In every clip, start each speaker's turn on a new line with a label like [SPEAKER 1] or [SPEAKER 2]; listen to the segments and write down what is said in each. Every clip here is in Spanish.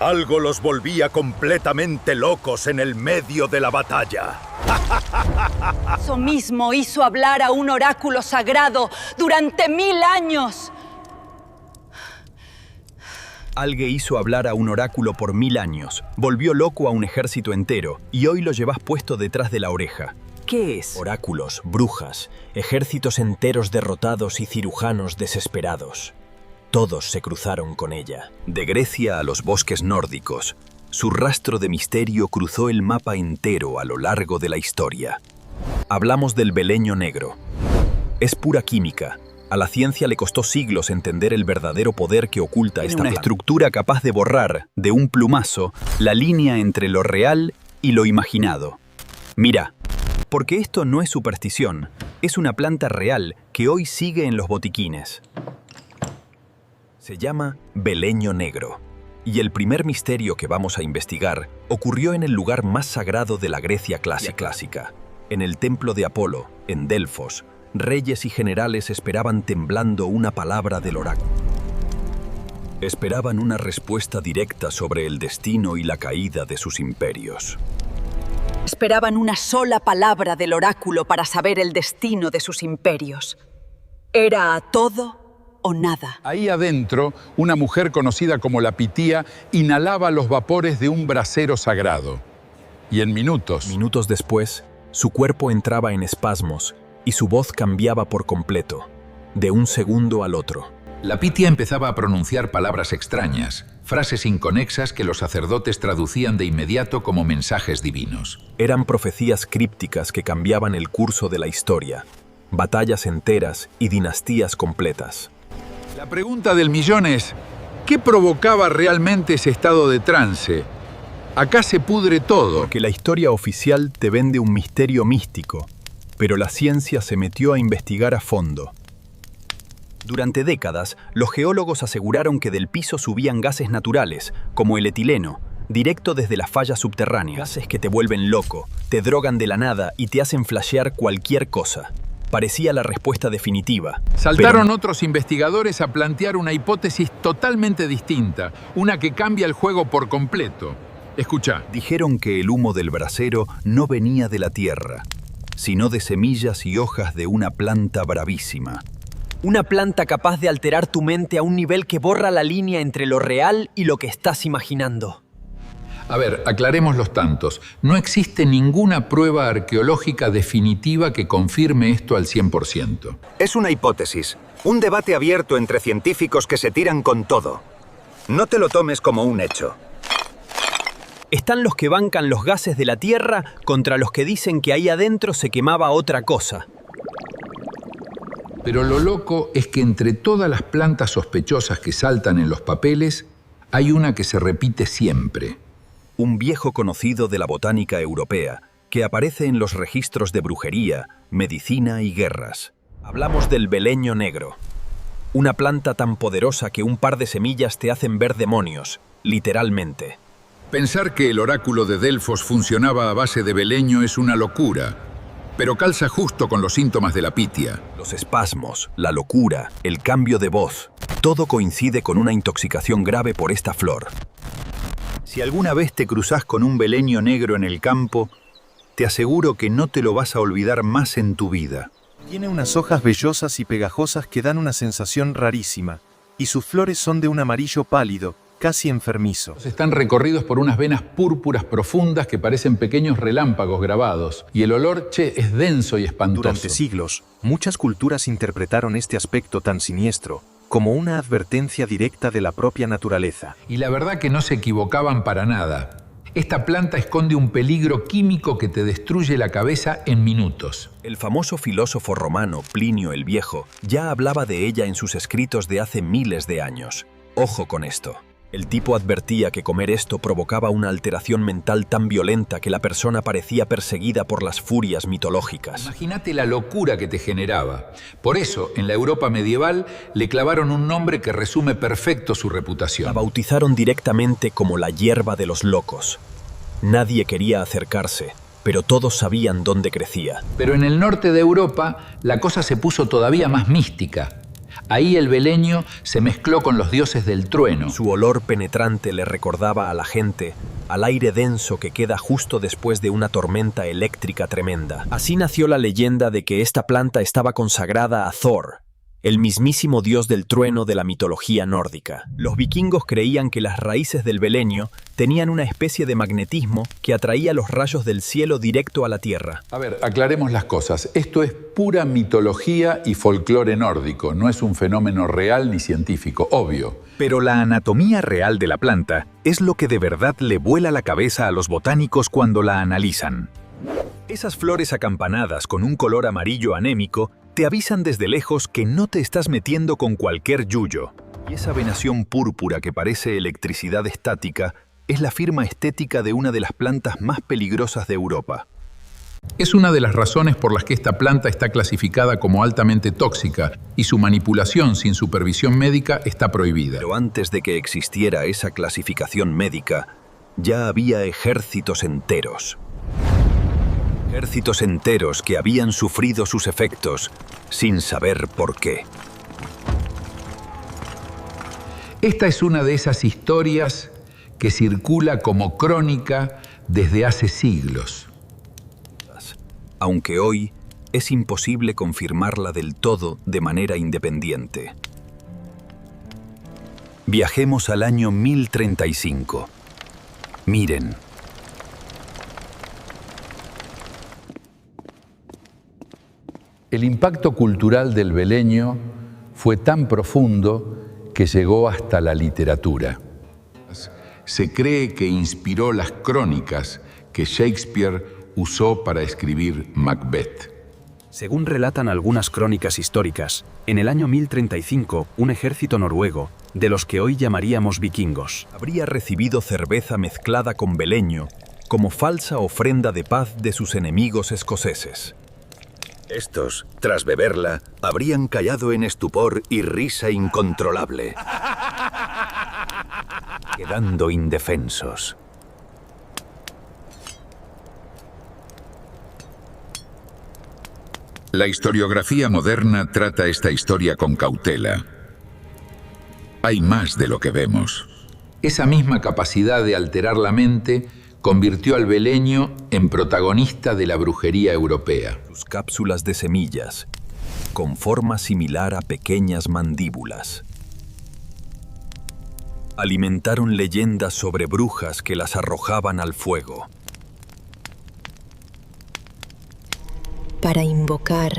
[SPEAKER 1] Algo los volvía completamente locos en el medio de la batalla.
[SPEAKER 2] Eso mismo hizo hablar a un oráculo sagrado durante 1000 años.
[SPEAKER 3] Alge hizo hablar a un oráculo por 1000 años, volvió loco a un ejército entero y hoy lo llevas puesto detrás de la oreja. ¿Qué es? Oráculos, brujas, ejércitos enteros derrotados y cirujanos desesperados. Todos se cruzaron con ella. De Grecia a los bosques nórdicos, su rastro de misterio cruzó el mapa entero a lo largo de la historia. Hablamos del beleño negro. Es pura química. A la ciencia le costó siglos entender el verdadero poder que oculta esta planta. Una estructura capaz de borrar, de un plumazo, la línea entre lo real y lo imaginado. Mira, porque esto no es superstición, es una planta real que hoy sigue en los botiquines. Se llama beleño negro. Y el primer misterio que vamos a investigar ocurrió en el lugar más sagrado de la Grecia clásica. En el templo de Apolo, en Delfos, reyes y generales esperaban temblando una palabra del oráculo. Esperaban una respuesta directa sobre el destino y la caída de sus imperios.
[SPEAKER 2] Esperaban una sola palabra del oráculo para saber el destino de sus imperios. Era a todo o nada.
[SPEAKER 4] Ahí adentro, una mujer conocida como la Pitía inhalaba los vapores de un brasero sagrado. Y en minutos
[SPEAKER 3] después, su cuerpo entraba en espasmos y su voz cambiaba por completo, de un segundo al otro.
[SPEAKER 5] La Pitía empezaba a pronunciar palabras extrañas, frases inconexas que los sacerdotes traducían de inmediato como mensajes divinos.
[SPEAKER 3] Eran profecías crípticas que cambiaban el curso de la historia, batallas enteras y dinastías completas.
[SPEAKER 4] La pregunta del millón es, ¿qué provocaba realmente ese estado de trance? Acá se pudre todo.
[SPEAKER 3] Porque la historia oficial te vende un misterio místico, pero la ciencia se metió a investigar a fondo. Durante décadas, los geólogos aseguraron que del piso subían gases naturales, como el etileno, directo desde las fallas subterráneas. Gases que te vuelven loco, te drogan de la nada y te hacen flashear cualquier cosa. Parecía la respuesta definitiva.
[SPEAKER 4] Saltaron otros investigadores a plantear una hipótesis totalmente distinta, una que cambia el juego por completo. Escucha.
[SPEAKER 3] Dijeron que el humo del brasero no venía de la tierra, sino de semillas y hojas de una planta bravísima.
[SPEAKER 6] Una planta capaz de alterar tu mente a un nivel que borra la línea entre lo real y lo que estás imaginando.
[SPEAKER 5] A ver, aclaremos los tantos. No existe ninguna prueba arqueológica definitiva que confirme esto al 100%.
[SPEAKER 7] Es una hipótesis, un debate abierto entre científicos que se tiran con todo. No te lo tomes como un hecho.
[SPEAKER 6] Están los que bancan los gases de la Tierra contra los que dicen que ahí adentro se quemaba otra cosa.
[SPEAKER 5] Pero lo loco es que entre todas las plantas sospechosas que saltan en los papeles, hay una que se repite siempre.
[SPEAKER 3] Un viejo conocido de la botánica europea, que aparece en los registros de brujería, medicina y guerras. Hablamos del beleño negro. Una planta tan poderosa que un par de semillas te hacen ver demonios, literalmente.
[SPEAKER 4] Pensar que el oráculo de Delfos funcionaba a base de beleño es una locura, pero calza justo con los síntomas de la Pitía.
[SPEAKER 3] Los espasmos, la locura, el cambio de voz, todo coincide con una intoxicación grave por esta flor.
[SPEAKER 1] Si alguna vez te cruzás con un beleño negro en el campo, te aseguro que no te lo vas a olvidar más en tu vida.
[SPEAKER 8] Tiene unas hojas vellosas y pegajosas que dan una sensación rarísima, y sus flores son de un amarillo pálido, casi enfermizo.
[SPEAKER 5] Están recorridos por unas venas púrpuras profundas que parecen pequeños relámpagos grabados, y el olor, es denso y espantoso.
[SPEAKER 8] Durante siglos, muchas culturas interpretaron este aspecto tan siniestro como una advertencia directa de la propia naturaleza.
[SPEAKER 5] Y la verdad que no se equivocaban para nada. Esta planta esconde un peligro químico que te destruye la cabeza en minutos.
[SPEAKER 3] El famoso filósofo romano Plinio el Viejo ya hablaba de ella en sus escritos de hace miles de años. Ojo con esto. El tipo advertía que comer esto provocaba una alteración mental tan violenta que la persona parecía perseguida por las furias mitológicas.
[SPEAKER 5] Imagínate la locura que te generaba. Por eso, en la Europa medieval, le clavaron un nombre que resume perfecto su reputación.
[SPEAKER 3] La bautizaron directamente como la hierba de los locos. Nadie quería acercarse, pero todos sabían dónde crecía.
[SPEAKER 5] Pero en el norte de Europa, la cosa se puso todavía más mística. Ahí el beleño se mezcló con los dioses del trueno.
[SPEAKER 6] Su olor penetrante le recordaba a la gente al aire denso que queda justo después de una tormenta eléctrica tremenda. Así nació la leyenda de que esta planta estaba consagrada a Thor, el mismísimo dios del trueno de la mitología nórdica. Los vikingos creían que las raíces del beleño tenían una especie de magnetismo que atraía los rayos del cielo directo a la tierra.
[SPEAKER 4] A ver, aclaremos las cosas. Esto es pura mitología y folclore nórdico. No es un fenómeno real ni científico, obvio.
[SPEAKER 1] Pero la anatomía real de la planta es lo que de verdad le vuela la cabeza a los botánicos cuando la analizan. Esas flores acampanadas con un color amarillo anémico te avisan desde lejos que no te estás metiendo con cualquier yuyo. Y esa venación púrpura que parece electricidad estática es la firma estética de una de las plantas más peligrosas de Europa.
[SPEAKER 5] Es una de las razones por las que esta planta está clasificada como altamente tóxica y su manipulación sin supervisión médica está prohibida.
[SPEAKER 1] Pero antes de que existiera esa clasificación médica, ya había ejércitos enteros. Ejércitos enteros que habían sufrido sus efectos sin saber por qué.
[SPEAKER 5] Esta es una de esas historias que circula como crónica desde hace siglos.
[SPEAKER 1] Aunque hoy es imposible confirmarla del todo de manera independiente. Viajemos al año 1035. Miren.
[SPEAKER 4] El impacto cultural del beleño fue tan profundo que llegó hasta la literatura.
[SPEAKER 5] Se cree que inspiró las crónicas que Shakespeare usó para escribir Macbeth.
[SPEAKER 9] Según relatan algunas crónicas históricas, en el año 1035, un ejército noruego, de los que hoy llamaríamos vikingos,
[SPEAKER 1] habría recibido cerveza mezclada con beleño como falsa ofrenda de paz de sus enemigos escoceses. Estos, tras beberla, habrían callado en estupor y risa incontrolable, quedando indefensos.
[SPEAKER 10] La historiografía moderna trata esta historia con cautela. Hay más de lo que vemos.
[SPEAKER 5] Esa misma capacidad de alterar la mente convirtió al beleño en protagonista de la brujería europea.
[SPEAKER 1] Sus cápsulas de semillas, con forma similar a pequeñas mandíbulas, alimentaron leyendas sobre brujas que las arrojaban al fuego.
[SPEAKER 11] Para invocar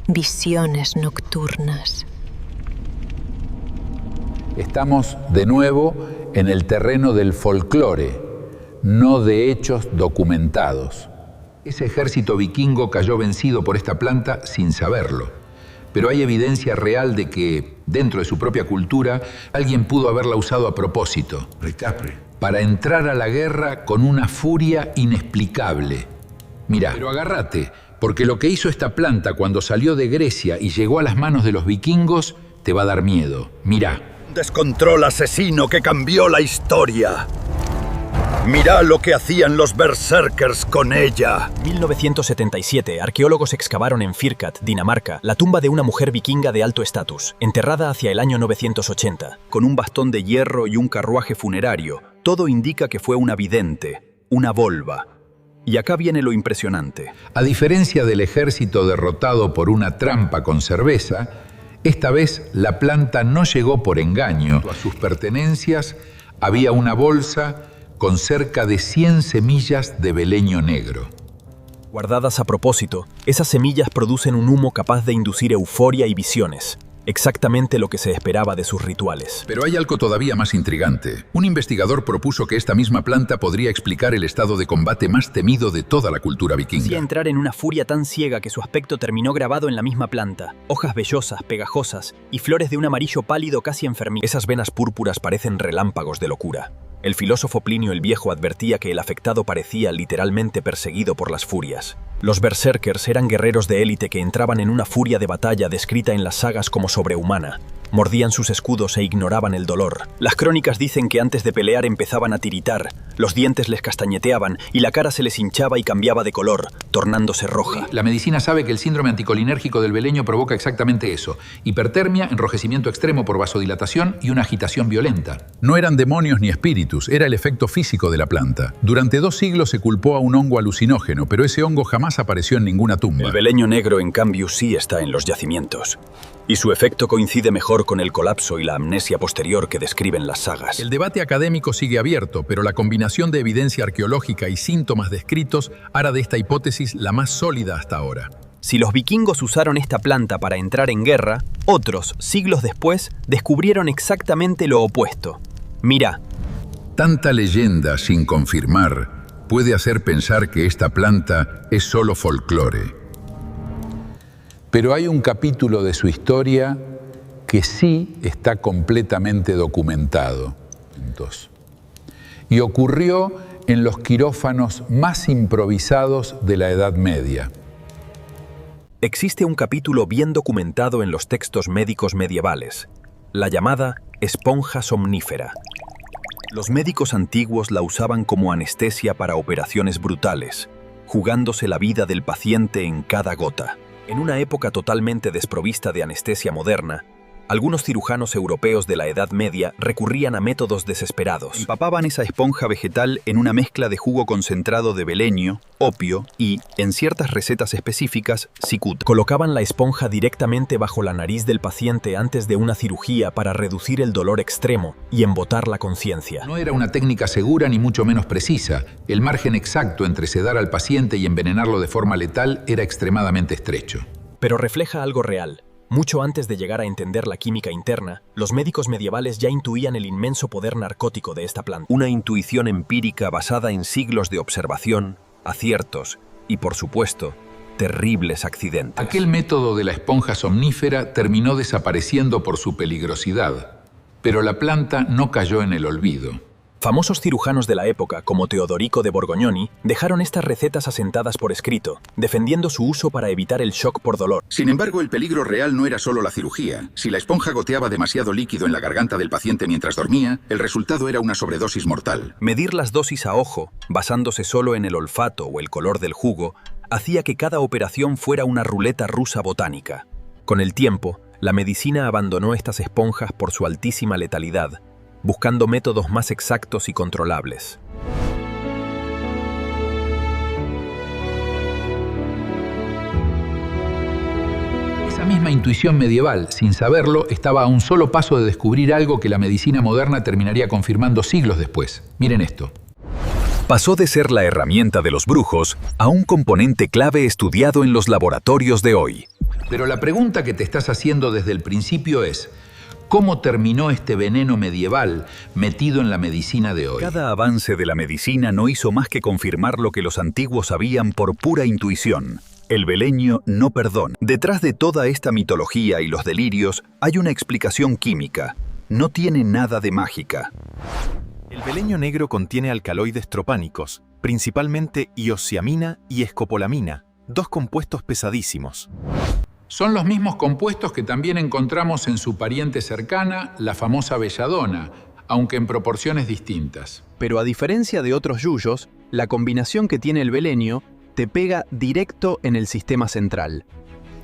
[SPEAKER 11] visiones nocturnas.
[SPEAKER 5] Estamos de nuevo en el terreno del folclore, no de hechos documentados. Ese ejército vikingo cayó vencido por esta planta sin saberlo, pero hay evidencia real de que, dentro de su propia cultura, alguien pudo haberla usado a propósito, para entrar a la guerra con una furia inexplicable. Mirá, pero agárrate, porque lo que hizo esta planta cuando salió de Grecia y llegó a las manos de los vikingos te va a dar miedo. Mirá.
[SPEAKER 1] Descontrol asesino que cambió la historia. Mirá lo que hacían los berserkers con ella.
[SPEAKER 6] 1977, arqueólogos excavaron en Firkat, Dinamarca, la tumba de una mujer vikinga de alto estatus, enterrada hacia el año 980.
[SPEAKER 1] Con un bastón de hierro y un carruaje funerario, todo indica que fue una vidente, una volva. Y acá viene lo impresionante.
[SPEAKER 5] A diferencia del ejército derrotado por una trampa con cerveza, esta vez la planta no llegó por engaño. A sus pertenencias había una bolsa con cerca de 100 semillas de beleño negro.
[SPEAKER 6] Guardadas a propósito, esas semillas producen un humo capaz de inducir euforia y visiones. Exactamente lo que se esperaba de sus rituales.
[SPEAKER 10] Pero hay algo todavía más intrigante. Un investigador propuso que esta misma planta podría explicar el estado de combate más temido de toda la cultura vikinga.
[SPEAKER 6] Hacía entrar en una furia tan ciega que su aspecto terminó grabado en la misma planta. Hojas vellosas, pegajosas y flores de un amarillo pálido casi enfermizo.
[SPEAKER 1] Esas venas púrpuras parecen relámpagos de locura. El filósofo Plinio el Viejo advertía que el afectado parecía literalmente perseguido por las furias.
[SPEAKER 6] Los berserkers eran guerreros de élite que entraban en una furia de batalla descrita en las sagas como sobrehumana. Mordían sus escudos e ignoraban el dolor. Las crónicas dicen que antes de pelear empezaban a tiritar, los dientes les castañeteaban y la cara se les hinchaba y cambiaba de color, tornándose roja.
[SPEAKER 10] La medicina sabe que el síndrome anticolinérgico del beleño provoca exactamente eso: hipertermia, enrojecimiento extremo por vasodilatación y una agitación violenta. No eran demonios ni espíritus, era el efecto físico de la planta. Durante 2 siglos se culpó a un hongo alucinógeno, pero ese hongo jamás apareció en ninguna tumba.
[SPEAKER 6] El beleño negro, en cambio, sí está en los yacimientos. Y su efecto coincide mejor con el colapso y la amnesia posterior que describen las sagas.
[SPEAKER 10] El debate académico sigue abierto, pero la combinación de evidencia arqueológica y síntomas descritos hará de esta hipótesis la más sólida hasta ahora.
[SPEAKER 6] Si los vikingos usaron esta planta para entrar en guerra, otros, siglos después, descubrieron exactamente lo opuesto. Mirá.
[SPEAKER 10] Tanta leyenda sin confirmar puede hacer pensar que esta planta es solo folclore.
[SPEAKER 4] Pero hay un capítulo de su historia que sí está completamente documentado. Y ocurrió en los quirófanos más improvisados de la Edad Media.
[SPEAKER 6] Existe un capítulo bien documentado en los textos médicos medievales, la llamada esponja somnífera. Los médicos antiguos la usaban como anestesia para operaciones brutales, jugándose la vida del paciente en cada gota. En una época totalmente desprovista de anestesia moderna, algunos cirujanos europeos de la Edad Media recurrían a métodos desesperados.
[SPEAKER 1] Empapaban esa esponja vegetal en una mezcla de jugo concentrado de beleño, opio y, en ciertas recetas específicas, cicuta.
[SPEAKER 6] Colocaban la esponja directamente bajo la nariz del paciente antes de una cirugía para reducir el dolor extremo y embotar la conciencia.
[SPEAKER 10] No era una técnica segura ni mucho menos precisa. El margen exacto entre sedar al paciente y envenenarlo de forma letal era extremadamente estrecho.
[SPEAKER 6] Pero refleja algo real. Mucho antes de llegar a entender la química interna, los médicos medievales ya intuían el inmenso poder narcótico de esta planta.
[SPEAKER 1] Una intuición empírica basada en siglos de observación, aciertos y, por supuesto, terribles accidentes.
[SPEAKER 10] Aquel método de la esponja somnífera terminó desapareciendo por su peligrosidad, pero la planta no cayó en el olvido.
[SPEAKER 6] Famosos cirujanos de la época, como Teodorico de Borgognoni, dejaron estas recetas asentadas por escrito, defendiendo su uso para evitar el shock por dolor.
[SPEAKER 12] Sin embargo, el peligro real no era solo la cirugía. Si la esponja goteaba demasiado líquido en la garganta del paciente mientras dormía, el resultado era una sobredosis mortal.
[SPEAKER 1] Medir las dosis a ojo, basándose solo en el olfato o el color del jugo, hacía que cada operación fuera una ruleta rusa botánica.
[SPEAKER 6] Con el tiempo, la medicina abandonó estas esponjas por su altísima letalidad, buscando métodos más exactos y controlables.
[SPEAKER 10] Esa misma intuición medieval, sin saberlo, estaba a un solo paso de descubrir algo que la medicina moderna terminaría confirmando siglos después. Miren esto.
[SPEAKER 1] Pasó de ser la herramienta de los brujos a un componente clave estudiado en los laboratorios de hoy.
[SPEAKER 10] Pero la pregunta que te estás haciendo desde el principio es: ¿cómo terminó este veneno medieval metido en la medicina de hoy?
[SPEAKER 1] Cada avance de la medicina no hizo más que confirmar lo que los antiguos sabían por pura intuición. El beleño no perdona. Detrás de toda esta mitología y los delirios hay una explicación química. No tiene nada de mágica.
[SPEAKER 8] El beleño negro contiene alcaloides tropánicos, principalmente iosiamina y escopolamina, 2 compuestos pesadísimos.
[SPEAKER 10] Son los mismos compuestos que también encontramos en su pariente cercana, la famosa belladona, aunque en proporciones distintas.
[SPEAKER 6] Pero a diferencia de otros yuyos, la combinación que tiene el beleño te pega directo en el sistema central.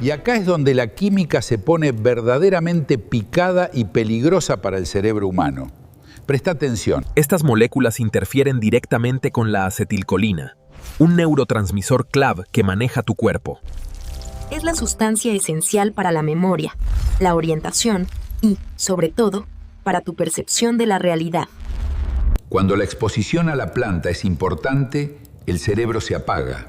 [SPEAKER 4] Y acá es donde la química se pone verdaderamente picada y peligrosa para el cerebro humano. Presta atención.
[SPEAKER 6] Estas moléculas interfieren directamente con la acetilcolina, un neurotransmisor clave que maneja tu cuerpo.
[SPEAKER 13] Es la sustancia esencial para la memoria, la orientación y, sobre todo, para tu percepción de la realidad.
[SPEAKER 10] Cuando la exposición a la planta es importante, el cerebro se apaga.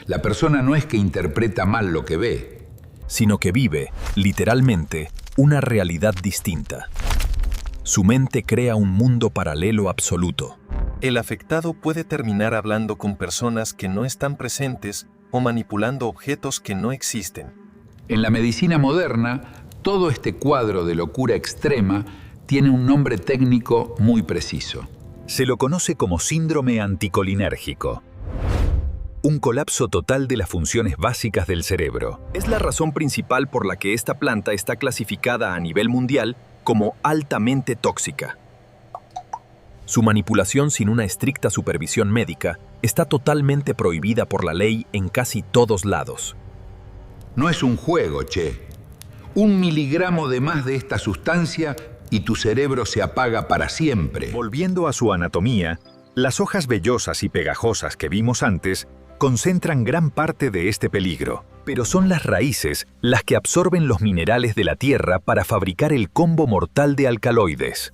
[SPEAKER 10] La persona no es que interpreta mal lo que ve,
[SPEAKER 6] sino que vive, literalmente, una realidad distinta. Su mente crea un mundo paralelo absoluto.
[SPEAKER 8] El afectado puede terminar hablando con personas que no están presentes o manipulando objetos que no existen.
[SPEAKER 10] En la medicina moderna, todo este cuadro de locura extrema tiene un nombre técnico muy preciso.
[SPEAKER 1] Se lo conoce como síndrome anticolinérgico. un colapso total de las funciones básicas del cerebro.
[SPEAKER 3] Es la razón principal por la que esta planta está clasificada a nivel mundial como altamente tóxica. Su manipulación sin una estricta supervisión médica está totalmente prohibida por la ley en casi todos lados.
[SPEAKER 5] No es un juego, che. 1 miligramo de más de esta sustancia y tu cerebro se apaga para siempre.
[SPEAKER 1] Volviendo a su anatomía, las hojas vellosas y pegajosas que vimos antes concentran gran parte de este peligro, pero son las raíces las que absorben los minerales de la tierra para fabricar el combo mortal de alcaloides.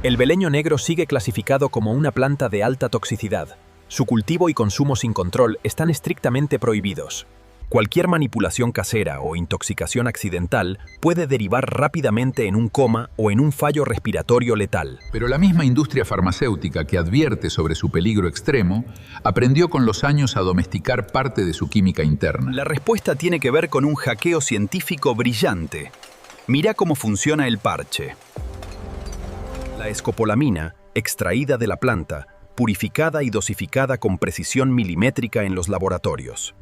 [SPEAKER 6] El beleño negro sigue clasificado como una planta de alta toxicidad. Su cultivo y consumo sin control están estrictamente prohibidos. Cualquier manipulación casera o intoxicación accidental puede derivar rápidamente en un coma o en un fallo respiratorio letal.
[SPEAKER 5] Pero la misma industria farmacéutica que advierte sobre su peligro extremo, aprendió con los años a domesticar parte de su química interna.
[SPEAKER 3] La respuesta tiene que ver con un hackeo científico brillante. Mira cómo funciona el parche. La escopolamina, extraída de la planta, purificada y dosificada con precisión milimétrica en los laboratorios.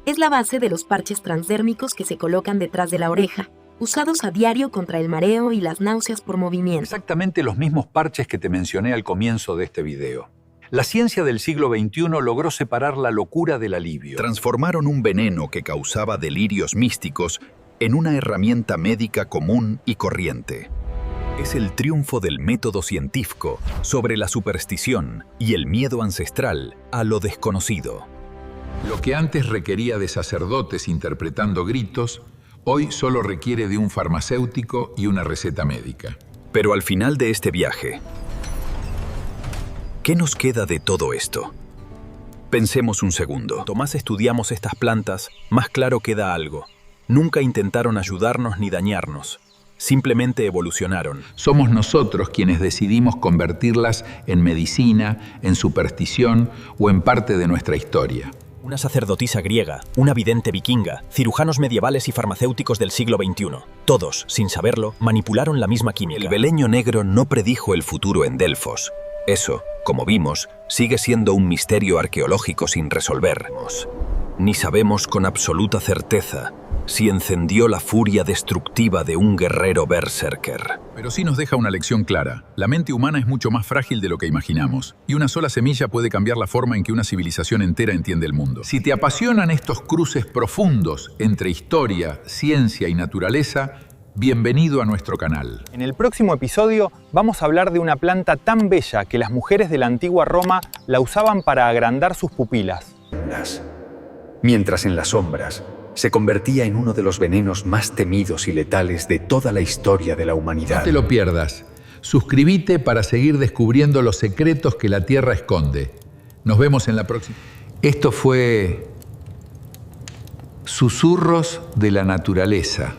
[SPEAKER 13] Es la base de los parches transdérmicos que se colocan detrás de la oreja, usados a diario contra el mareo y las náuseas por movimiento.
[SPEAKER 4] Exactamente los mismos parches que te mencioné al comienzo de este video. La ciencia del siglo XXI logró separar la locura del alivio.
[SPEAKER 1] Transformaron un veneno que causaba delirios místicos en una herramienta médica común y corriente. Es el triunfo del método científico sobre la superstición y el miedo ancestral a lo desconocido.
[SPEAKER 5] Lo que antes requería de sacerdotes interpretando gritos, hoy solo requiere de un farmacéutico y una receta médica.
[SPEAKER 1] Pero al final de este viaje, ¿qué nos queda de todo esto? Pensemos un segundo.
[SPEAKER 6] Cuanto más estudiamos estas plantas, más claro queda algo. Nunca intentaron ayudarnos ni dañarnos. Simplemente evolucionaron.
[SPEAKER 5] Somos nosotros quienes decidimos convertirlas en medicina, en superstición o en parte de nuestra historia.
[SPEAKER 6] Una sacerdotisa griega, una vidente vikinga, cirujanos medievales y farmacéuticos del siglo XXI. Todos, sin saberlo, manipularon la misma química.
[SPEAKER 1] El beleño negro no predijo el futuro en Delfos. Eso, como vimos, sigue siendo un misterio arqueológico sin resolver. Ni sabemos con absoluta certeza si encendió la furia destructiva de un guerrero berserker.
[SPEAKER 5] Pero sí nos deja una lección clara. La mente humana es mucho más frágil de lo que imaginamos, y una sola semilla puede cambiar la forma en que una civilización entera entiende el mundo. Si te apasionan estos cruces profundos entre historia, ciencia y naturaleza, bienvenido a nuestro canal.
[SPEAKER 14] En el próximo episodio vamos a hablar de una planta tan bella que las mujeres de la antigua Roma la usaban para agrandar sus pupilas.
[SPEAKER 15] Mientras en las sombras se convertía en uno de los venenos más temidos y letales de toda la historia de la humanidad.
[SPEAKER 5] No te lo pierdas. Suscríbete para seguir descubriendo los secretos que la Tierra esconde. Nos vemos en la próxima. Esto fue Susurros de la Naturaleza.